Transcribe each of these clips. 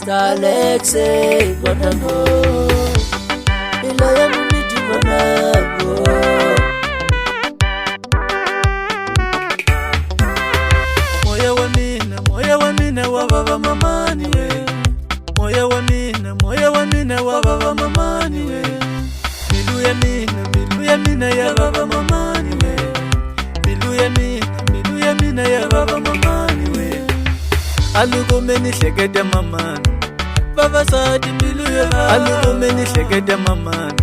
Stalexe Guantanamo Ilaya mumiti manabo Moya wa mina wa baba mamani we Moya wa mina wa baba mamani we Milu ya mina ya baba mamani we Milu ya mina ya baba mamani we Alugomeni shekete mamani Baba saadi milu ya baba Alugomeni shekete mamani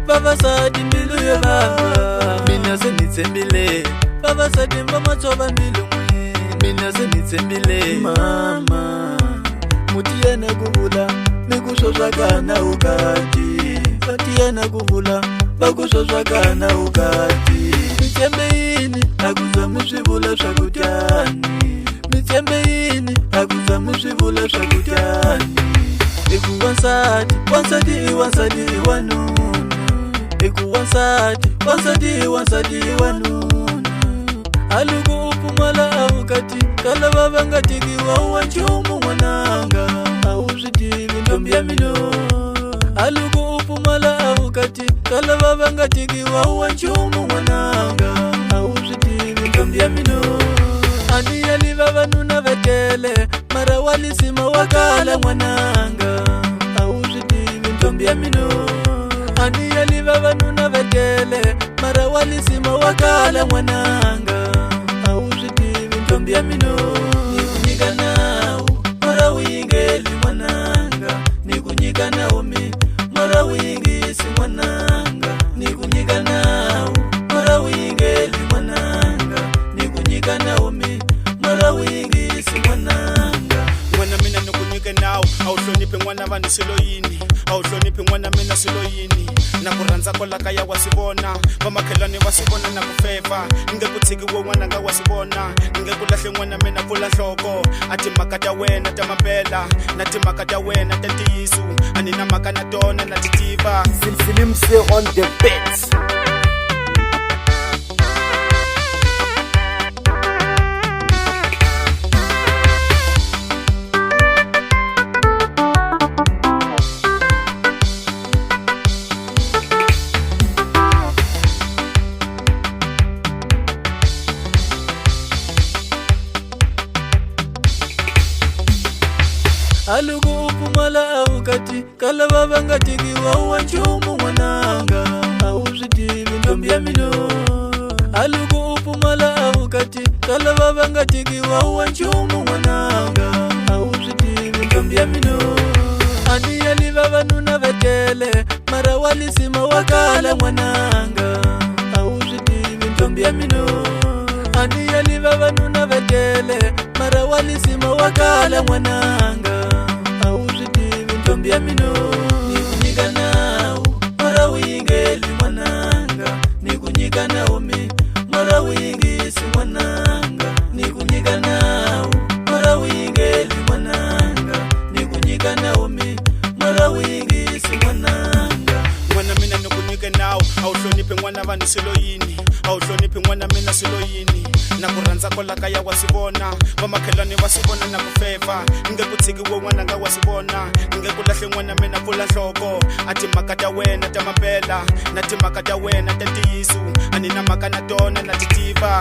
Baba saadi milu ya baba Mina se nitsembile Baba saadi mama toba milu mwe Mina se nitsembile mama Mutiana kuvula mikusoswakana ukati Mutiana kuvula bakusoswakana ukati Mitsembeini akuza msivula swakutyani Mitsembeini akuza msivula swakutyani Eku wansadi iwanuna Eku wansadi iwanuna Alugu upumala awukati Kala baba ngatikiwa uwanchumu mwananga Awuzitivi ndombia mino Alugu upumala awukati Kala baba ngatikiwa uwanchumu mwananga Awuzitivi ndombia mino Ani yali baba nuna vetele Mara walisima wakala mwananga Awuzitivi ndombia mino Ani yali baba nuna vetele Mara walisima wakala mwananga Awuzitivi ndombia mino Nikunyika nao Mara wingeli mwananga Nikunyika nao mi Mara wingisi mwananga Nikunyika nao Mara wingeli mwananga Nikunyika nao mi Mara wingisi mwananga Mwana mina nukunyike nao Auhlonipe mwana vani siloyini Auhlonipe mwana mina siloyini Nakuranza kola kaya wasibona Vamakhelwane wasibona nakufeva Ngekuthikiwe mwana nga wasibona Ngekulahle mwana mina kula hloko Ati makata wena tamapela Nati makata wena tatiyisu Anina makana tona natitiva Silimse on the beats. Alugu upumala awukati Kala baba ngatikiwa uwanchumu mwananga Awuzitivi ndombia mino Alugu upumala awukati Kala baba ngatikiwa uwanchumu mwananga Awuzitivi ndombia mino Ani yali baba nuna vetele Mara walisima wakala mwananga Awuzitivi ndombia mino Ani yali baba nuna vetele Mara walisima wakala mwananga Awuzitivi ndombia mino Nikunyika nao Mara wingeli mwananga Nikunyika nao mi Mara wingisi mwananga Nikunyika nao Mara wingeli mwananga Nikunyika nao mi Mara wingisi mwananga Mwana mina nukunyike nao Auhlonipe mwana vani siloyini Auhlonipe mwana mina siloyini Nakuranza kola kaya wasibona Vamakhelwane wasibona nakufeva Ngekuthikiwe mwana nga wasibona Ngekulahle mwana mina kula hloko Ati makata wena tamapela Nati makata wena tatiyisu Anina makana tona natitiva